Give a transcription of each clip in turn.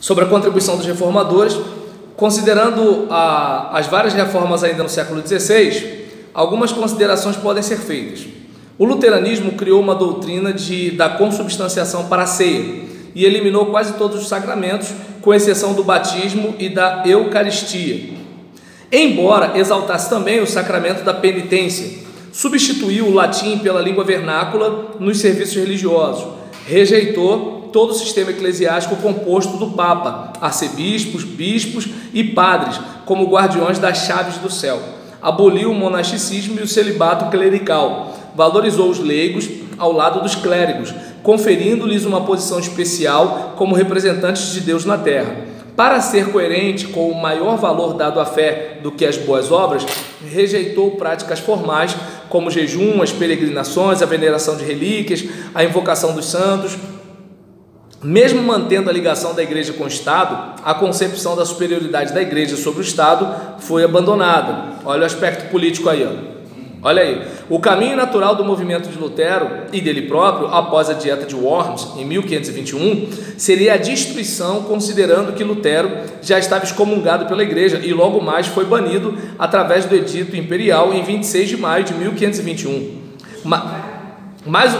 sobre a contribuição dos reformadores. Considerando as várias reformas ainda no século XVI, algumas considerações podem ser feitas. O luteranismo criou uma doutrina da consubstanciação para a ceia e eliminou quase todos os sacramentos, com exceção do batismo e da Eucaristia. Embora exaltasse também o sacramento da penitência, substituiu o latim pela língua vernácula nos serviços religiosos, rejeitou todo o sistema eclesiástico composto do Papa, arcebispos, bispos e padres como guardiões das chaves do céu, aboliu o monasticismo e o celibato clerical, valorizou os leigos ao lado dos clérigos, conferindo-lhes uma posição especial como representantes de Deus na terra. Para ser coerente com o maior valor dado à fé do que às boas obras, rejeitou práticas formais como o jejum, as peregrinações, a veneração de relíquias, a invocação dos santos. Mesmo mantendo a ligação da igreja com o Estado, a concepção da superioridade da igreja sobre o Estado foi abandonada. Olha o aspecto político aí, ó. Olha aí, o caminho natural do movimento de Lutero e dele próprio, após a Dieta de Worms, em 1521, seria a destruição, considerando que Lutero já estava excomungado pela igreja e logo mais foi banido através do edito imperial em 26 de maio de 1521. Mas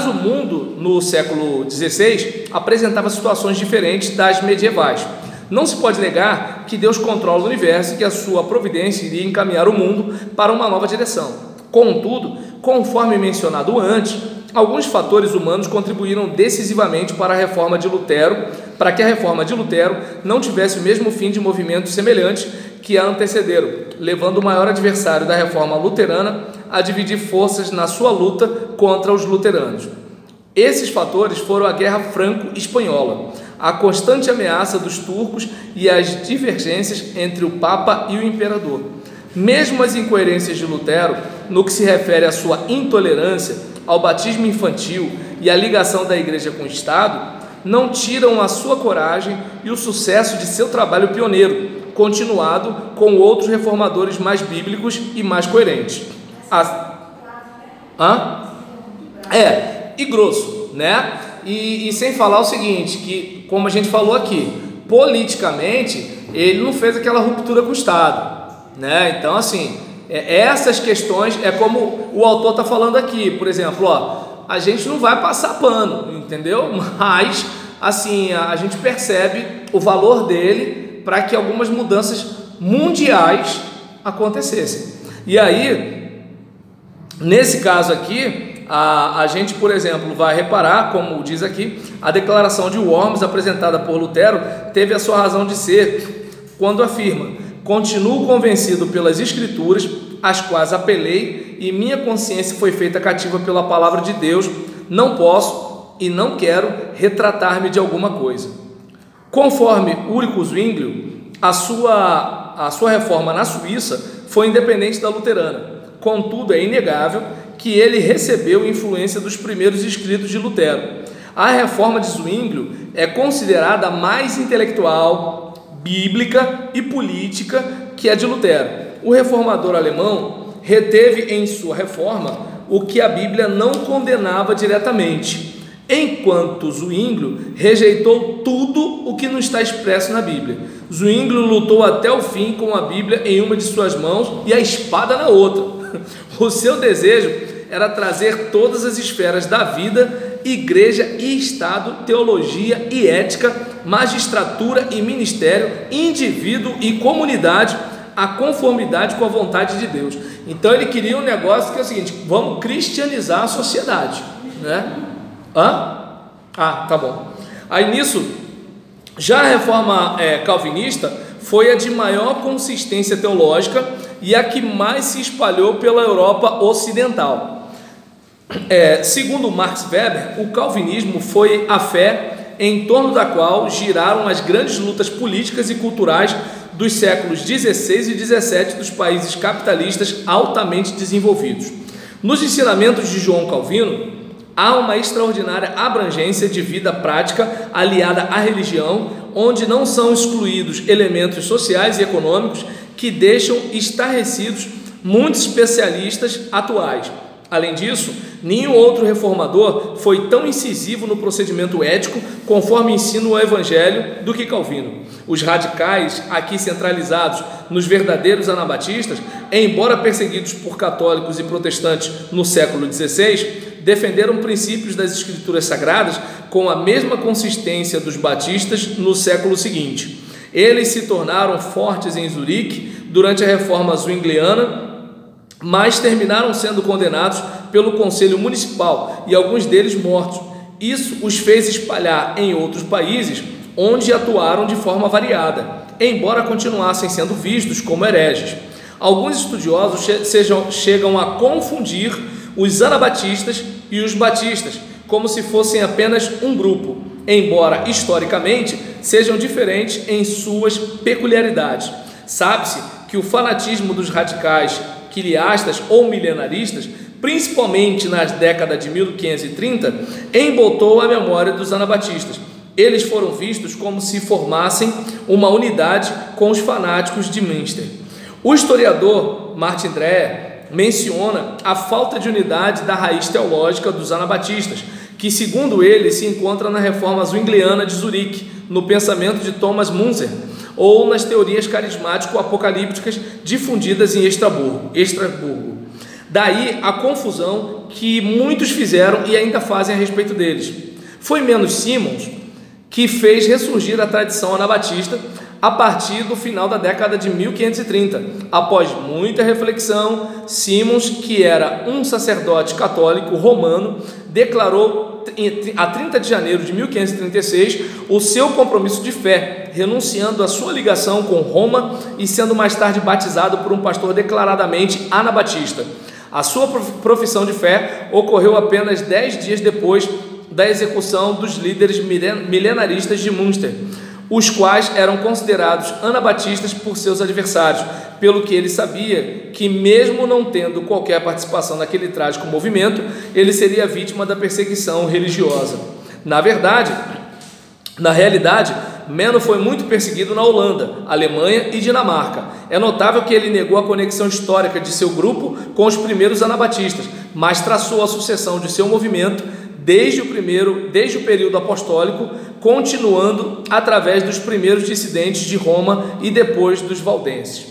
o mundo no século XVI apresentava situações diferentes das medievais. Não se pode negar que Deus controla o universo e que a sua providência iria encaminhar o mundo para uma nova direção. Contudo, conforme mencionado antes, alguns fatores humanos contribuíram decisivamente para que a reforma de Lutero não tivesse o mesmo fim de movimentos semelhantes que a antecederam, levando o maior adversário da reforma luterana a dividir forças na sua luta contra os luteranos. Esses fatores foram a Guerra Franco-Espanhola, a constante ameaça dos turcos e as divergências entre o Papa e o Imperador. Mesmo as incoerências de Lutero, no que se refere à sua intolerância ao batismo infantil e à ligação da Igreja com o Estado, não tiram a sua coragem e o sucesso de seu trabalho pioneiro, continuado com outros reformadores mais bíblicos e mais coerentes. E grosso, né? E sem falar o seguinte, que como a gente falou aqui, politicamente ele não fez aquela ruptura com o Estado, né? Então assim, essas questões é como o autor está falando aqui, por exemplo, ó, a gente não vai passar pano, entendeu? Mas assim, a gente percebe o valor dele para que algumas mudanças mundiais acontecessem. E aí, nesse caso aqui, a gente, por exemplo, vai reparar, como diz aqui, a declaração de Worms apresentada por Lutero teve a sua razão de ser quando afirma: continuo convencido pelas Escrituras, às quais apelei, e minha consciência foi feita cativa pela palavra de Deus, não posso e não quero retratar-me de alguma coisa. Conforme Ulrich Zwinglio, a sua reforma na Suíça foi independente da luterana. Contudo, é inegável que ele recebeu influência dos primeiros escritos de Lutero. A reforma de Zwinglio é considerada a mais intelectual, bíblica e política que a de Lutero. O reformador alemão reteve em sua reforma o que a Bíblia não condenava diretamente, enquanto Zwinglio rejeitou tudo o que não está expresso na Bíblia. Zwinglio lutou até o fim com a Bíblia em uma de suas mãos e a espada na outra. O seu desejo era trazer todas as esferas da vida, igreja e Estado, teologia e ética, magistratura e ministério, indivíduo e comunidade, a conformidade com a vontade de Deus. Então ele queria um negócio que é o seguinte: vamos cristianizar a sociedade, né? Tá bom. Aí nisso, já a reforma calvinista foi a de maior consistência teológica e a que mais se espalhou pela Europa ocidental. Segundo Max Weber, o calvinismo foi a fé em torno da qual giraram as grandes lutas políticas e culturais dos séculos XVI e XVII dos países capitalistas altamente desenvolvidos. Nos ensinamentos de João Calvino, há uma extraordinária abrangência de vida prática aliada à religião, onde não são excluídos elementos sociais e econômicos que deixam estarrecidos muitos especialistas atuais. Além disso, nenhum outro reformador foi tão incisivo no procedimento ético, conforme ensina o Evangelho, do que Calvino. Os radicais, aqui centralizados nos verdadeiros anabatistas, embora perseguidos por católicos e protestantes no século XVI, defenderam princípios das Escrituras Sagradas com a mesma consistência dos batistas no século seguinte. Eles se tornaram fortes em Zurique durante a Reforma Zwingliana, mas terminaram sendo condenados pelo Conselho Municipal e alguns deles mortos. Isso os fez espalhar em outros países, onde atuaram de forma variada, embora continuassem sendo vistos como hereges. Alguns estudiosos chegam a confundir os anabatistas e os batistas, como se fossem apenas um grupo, embora historicamente sejam diferentes em suas peculiaridades. Sabe-se que o fanatismo dos radicais quiliastas ou milenaristas, principalmente nas décadas de 1530, emboltou a memória dos anabatistas. Eles foram vistos como se formassem uma unidade com os fanáticos de Münster. O historiador Martin Dreher menciona a falta de unidade da raiz teológica dos anabatistas, que, segundo ele, se encontra na Reforma Zwingliana de Zurique, no pensamento de Thomas Müntzer, ou nas teorias carismático-apocalípticas difundidas em Estrasburgo. Daí a confusão que muitos fizeram e ainda fazem a respeito deles. Foi menos Simons que fez ressurgir a tradição anabatista a partir do final da década de 1530. Após muita reflexão, Simons, que era um sacerdote católico romano, declarou a 30 de janeiro de 1536 o seu compromisso de fé, renunciando à sua ligação com Roma e sendo mais tarde batizado por um pastor declaradamente anabatista. A sua profissão de fé ocorreu apenas 10 dias depois da execução dos líderes milenaristas de Münster, os quais eram considerados anabatistas por seus adversários, pelo que ele sabia que, mesmo não tendo qualquer participação naquele trágico movimento, ele seria vítima da perseguição religiosa. Na realidade, Meno foi muito perseguido na Holanda, Alemanha e Dinamarca. É notável que ele negou a conexão histórica de seu grupo com os primeiros anabatistas, mas traçou a sucessão de seu movimento desde o período apostólico, continuando através dos primeiros dissidentes de Roma e depois dos valdenses.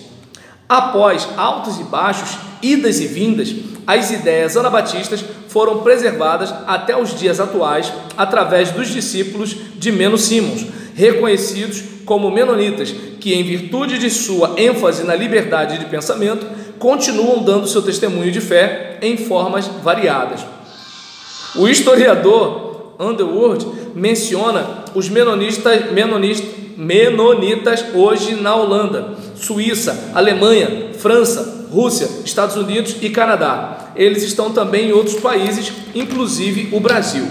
Após altos e baixos, idas e vindas, as ideias anabatistas foram preservadas até os dias atuais através dos discípulos de Menno Simons, reconhecidos como menonitas, que, em virtude de sua ênfase na liberdade de pensamento, continuam dando seu testemunho de fé em formas variadas. O historiador Underwood menciona os menonitas hoje na Holanda, Suíça, Alemanha, França, Rússia, Estados Unidos e Canadá. Eles estão também em outros países, inclusive o Brasil.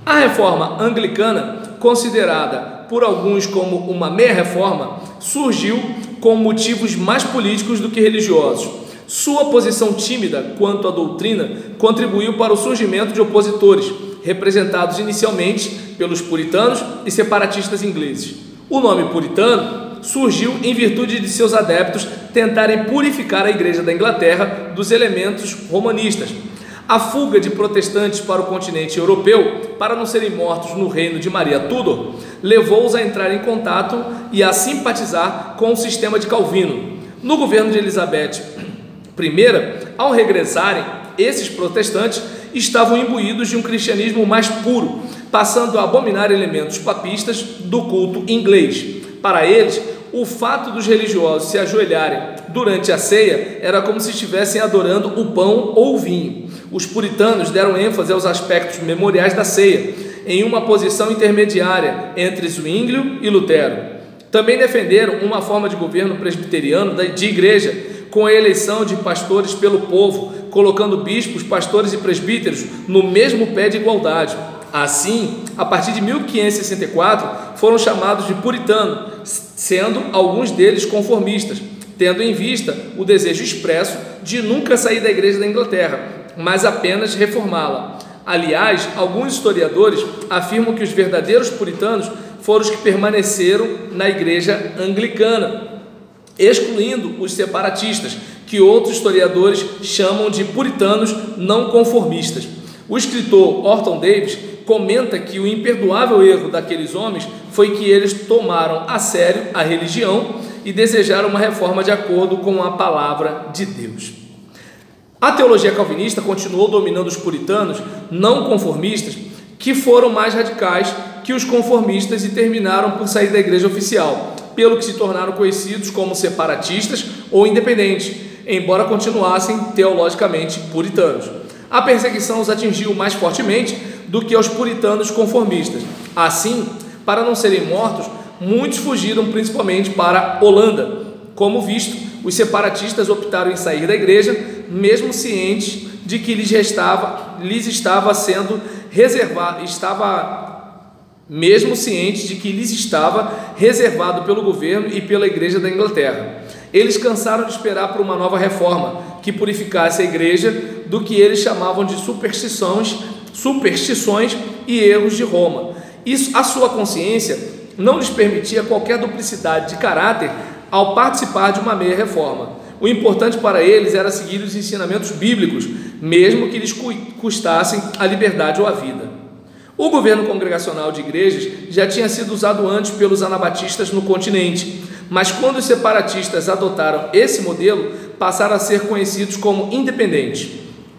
A reforma anglicana, considerada por alguns como uma meia-reforma, surgiu com motivos mais políticos do que religiosos. Sua posição tímida quanto à doutrina contribuiu para o surgimento de opositores, representados inicialmente pelos puritanos e separatistas ingleses. O nome puritano surgiu em virtude de seus adeptos tentarem purificar a Igreja da Inglaterra dos elementos romanistas. A fuga de protestantes para o continente europeu, para não serem mortos no reino de Maria Tudor, levou-os a entrar em contato e a simpatizar com o sistema de Calvino. No governo de Elizabeth I, ao regressarem, esses protestantes estavam imbuídos de um cristianismo mais puro, passando a abominar elementos papistas do culto inglês. Para eles, o fato dos religiosos se ajoelharem durante a ceia era como se estivessem adorando o pão ou o vinho. Os puritanos deram ênfase aos aspectos memoriais da ceia, em uma posição intermediária entre Zwinglio e Lutero. Também defenderam uma forma de governo presbiteriano de igreja, com a eleição de pastores pelo povo, colocando bispos, pastores e presbíteros no mesmo pé de igualdade. Assim, a partir de 1564, foram chamados de puritanos, sendo alguns deles conformistas, tendo em vista o desejo expresso de nunca sair da Igreja da Inglaterra, mas apenas reformá-la. Aliás, alguns historiadores afirmam que os verdadeiros puritanos foram os que permaneceram na Igreja anglicana, excluindo os separatistas, que outros historiadores chamam de puritanos não conformistas. O escritor Orton Davis comenta que o imperdoável erro daqueles homens foi que eles tomaram a sério a religião e desejaram uma reforma de acordo com a palavra de Deus. A teologia calvinista continuou dominando os puritanos não conformistas, que foram mais radicais que os conformistas e terminaram por sair da igreja oficial, pelo que se tornaram conhecidos como separatistas ou independentes, embora continuassem teologicamente puritanos. A perseguição os atingiu mais fortemente do que aos puritanos conformistas. Assim, para não serem mortos, muitos fugiram principalmente para a Holanda. Como visto, os separatistas optaram em sair da igreja, mesmo cientes de que lhes estava sendo reservado, reservado pelo governo e pela igreja da Inglaterra. Eles cansaram de esperar por uma nova reforma que purificasse a igreja do que eles chamavam de superstições e erros de Roma. Isso, a sua consciência não lhes permitia qualquer duplicidade de caráter ao participar de uma meia reforma. O importante para eles era seguir os ensinamentos bíblicos, mesmo que lhes custassem a liberdade ou a vida. O governo congregacional de igrejas já tinha sido usado antes pelos anabatistas no continente, mas quando os separatistas adotaram esse modelo, passaram a ser conhecidos como independentes.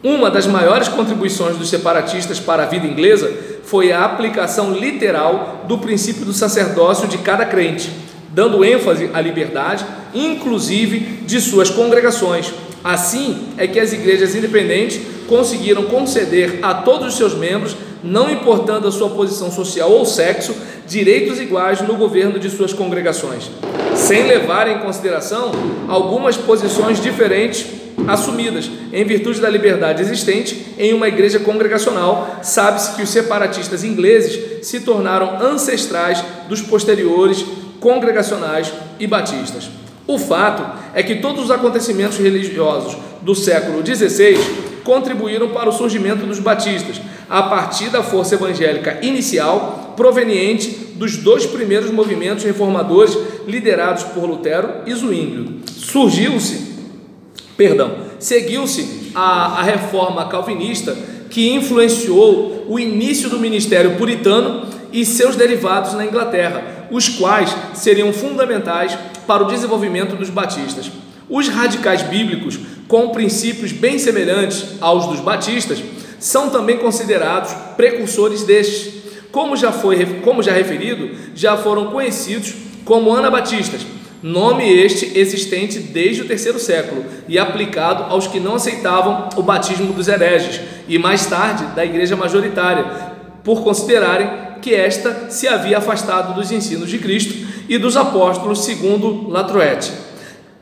Uma das maiores contribuições dos separatistas para a vida inglesa foi a aplicação literal do princípio do sacerdócio de cada crente, dando ênfase à liberdade, inclusive de suas congregações. Assim é que as igrejas independentes conseguiram conceder a todos os seus membros, não importando a sua posição social ou sexo, direitos iguais no governo de suas congregações, sem levar em consideração algumas posições diferentes assumidas em virtude da liberdade existente em uma igreja congregacional. Sabe-se que os separatistas ingleses se tornaram ancestrais dos posteriores congregacionais e batistas. O fato é que todos os acontecimentos religiosos do século XVI contribuíram para o surgimento dos batistas, a partir da força evangélica inicial proveniente dos dois primeiros movimentos reformadores liderados por Lutero e Zwinglio. Seguiu-se a reforma calvinista, que influenciou o início do ministério puritano e seus derivados na Inglaterra, os quais seriam fundamentais para o desenvolvimento dos batistas. Os radicais bíblicos, com princípios bem semelhantes aos dos batistas, são também considerados precursores destes. Como já referido, já foram conhecidos como anabatistas, nome este existente desde o terceiro século e aplicado aos que não aceitavam o batismo dos hereges e mais tarde da igreja majoritária, por considerarem que esta se havia afastado dos ensinos de Cristo e dos apóstolos, segundo Latrouet.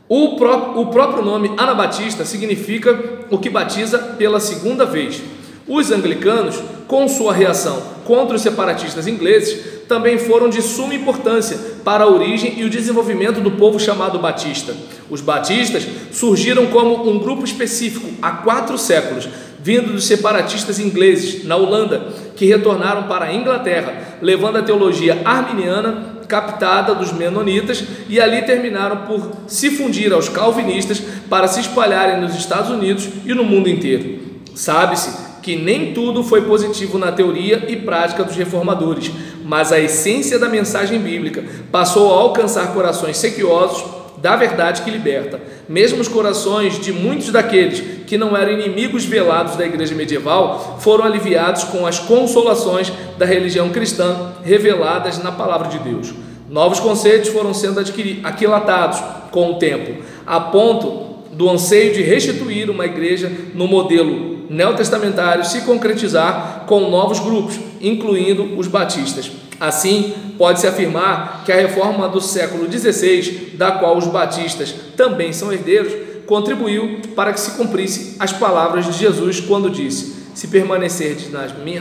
O próprio nome anabatista significa o que batiza pela segunda vez. Os anglicanos, com sua reação contra os separatistas ingleses, também foram de suma importância para a origem e o desenvolvimento do povo chamado batista. Os batistas surgiram como um grupo específico há 4 séculos, vindo dos separatistas ingleses na Holanda, que retornaram para a Inglaterra, levando a teologia arminiana captada dos menonitas, e ali terminaram por se fundir aos calvinistas para se espalharem nos Estados Unidos e no mundo inteiro. Sabe-se que nem tudo foi positivo na teoria e prática dos reformadores, mas a essência da mensagem bíblica passou a alcançar corações sequiosos da verdade que liberta. Mesmo os corações de muitos daqueles que não eram inimigos velados da igreja medieval foram aliviados com as consolações da religião cristã reveladas na palavra de Deus. Novos conceitos foram sendo aquilatados com o tempo, a ponto do anseio de restituir uma igreja no modelo neotestamentário se concretizar com novos grupos, incluindo os batistas. Assim, pode-se afirmar que a reforma do século XVI, da qual os batistas também são herdeiros, contribuiu para que se cumprisse as palavras de Jesus quando disse: se permanecerdes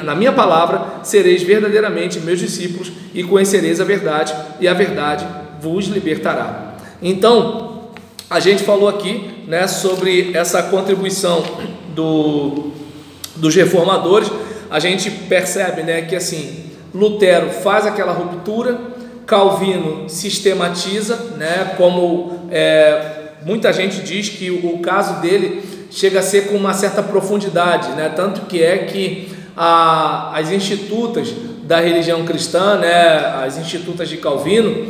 na minha palavra, sereis verdadeiramente meus discípulos e conhecereis a verdade, e a verdade vos libertará. Então, a gente falou aqui, né, sobre essa contribuição dos reformadores. A gente percebe, né, que assim, Lutero faz aquela ruptura, Calvino sistematiza, né, como muita gente diz que o caso dele chega a ser com uma certa profundidade, né? Tanto que é que as institutas da religião cristã, né, as institutas de Calvino,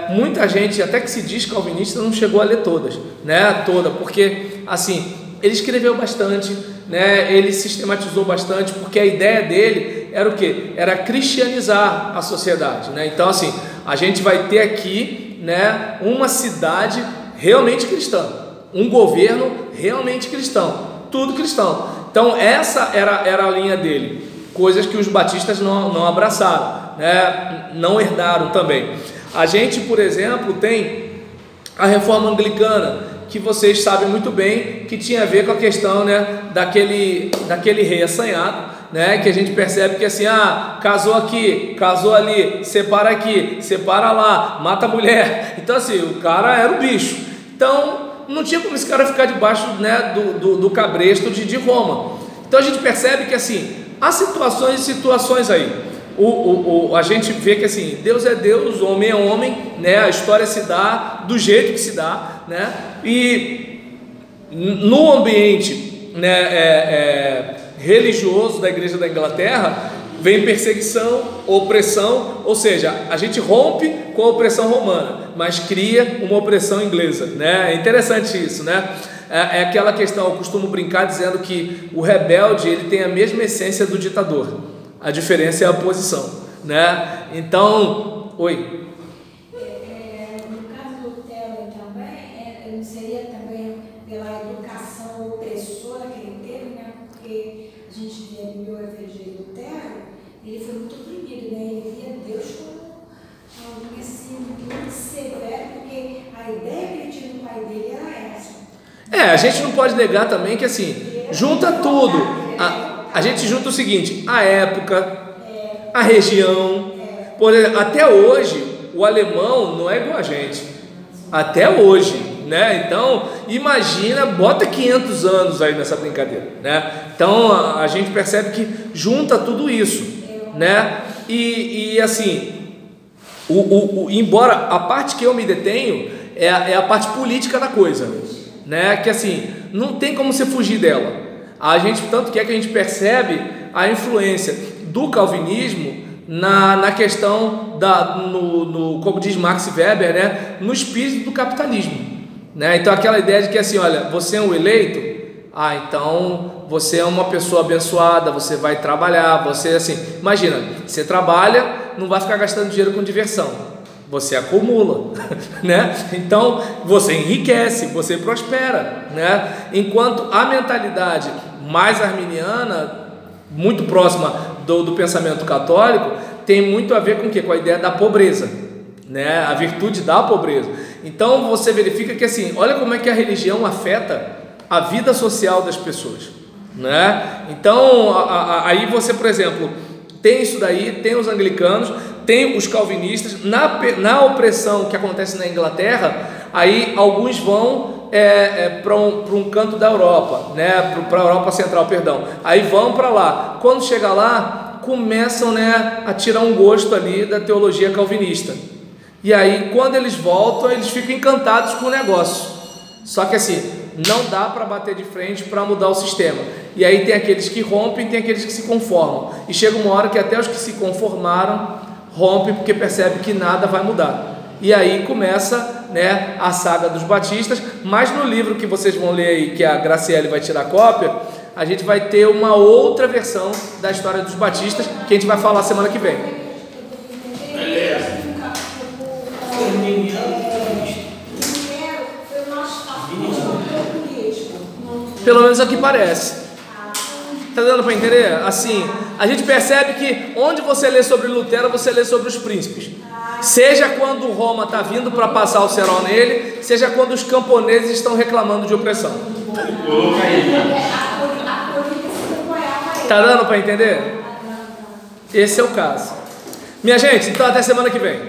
muita gente, até que se diz calvinista, não chegou a ler todas, né, porque assim, ele escreveu bastante, né, ele sistematizou bastante, porque a ideia dele era o quê? Era cristianizar a sociedade, né? Então assim, a gente vai ter aqui, né, uma cidade realmente cristã, um governo realmente cristão, tudo cristão. Então essa era a linha dele, coisas que os batistas não abraçaram, né? Não herdaram também. A gente, por exemplo, tem a reforma anglicana, que vocês sabem muito bem que tinha a ver com a questão, né, daquele rei assanhado, né, que a gente percebe que assim, casou aqui, casou ali, separa aqui, separa lá, mata a mulher. Então assim, o cara era o bicho. Então não tinha como esse cara ficar debaixo, né, do cabresto de Roma. Então a gente percebe que assim, há situações e situações aí. A gente vê que assim, Deus é Deus, homem é homem, né? A história se dá do jeito que se dá, né? E no ambiente, né, religioso da igreja da Inglaterra, vem perseguição, opressão, ou seja, a gente rompe com a opressão romana, mas cria uma opressão inglesa, né? É interessante isso, né? É aquela questão, eu costumo brincar dizendo que o rebelde, ele tem a mesma essência do ditador. A diferença é a posição, né? Então, oi. No caso do Lutero também, não seria também pela educação opressora que ele teve, né? Porque a gente vê a biografia de Lutero, ele foi muito oprimido, né? Ele via Deus como alguém assim, muito severo, porque a ideia que ele tinha do pai dele era essa. A gente não pode negar também que assim, junta tudo. A gente junta o seguinte, a época, a região. Por exemplo, até hoje, o alemão não é igual a gente. Até hoje, né? Então, imagina, bota 500 anos aí nessa brincadeira, né? Então, a gente percebe que junta tudo isso, né? E assim, embora a parte que eu me detenho é a parte política da coisa, né? Que assim, não tem como você fugir dela. A gente, tanto que é que a gente percebe a influência do calvinismo na questão como diz Max Weber, né, no espírito do capitalismo, né? Então aquela ideia de que assim, olha, você é um eleito, então você é uma pessoa abençoada, você vai trabalhar, você assim, imagina, você trabalha, não vai ficar gastando dinheiro com diversão. Você acumula, né? Então você enriquece, você prospera, né? Enquanto a mentalidade mais arminiana, muito próxima do pensamento católico, tem muito a ver com o quê? Com a ideia da pobreza, né? A virtude da pobreza. Então você verifica que assim, olha como é que a religião afeta a vida social das pessoas, né? Então aí você, por exemplo, tem isso daí, tem os anglicanos, tem os calvinistas, na opressão que acontece na Inglaterra, aí alguns vão para um canto da Europa, né, para a Europa Central, perdão, aí vão para lá, quando chega lá, começam, né, a tirar um gosto ali da teologia calvinista, e aí quando eles voltam, eles ficam encantados com o negócio, só que assim, não dá para bater de frente para mudar o sistema, e aí tem aqueles que rompem, tem aqueles que se conformam, e chega uma hora que até os que se conformaram rompe porque percebe que nada vai mudar, e aí começa, né, a saga dos batistas. Mas no livro que vocês vão ler aí, que a Graciele vai tirar cópia, a gente vai ter uma outra versão da história dos batistas, que a gente vai falar semana que vem. Pelo menos é o que parece. Tá dando para entender? Assim, a gente percebe que onde você lê sobre Lutero, você lê sobre os príncipes. Seja quando Roma está vindo para passar o cerol nele, seja quando os camponeses estão reclamando de opressão. Tá dando para entender? Esse é o caso. Minha gente, então até semana que vem.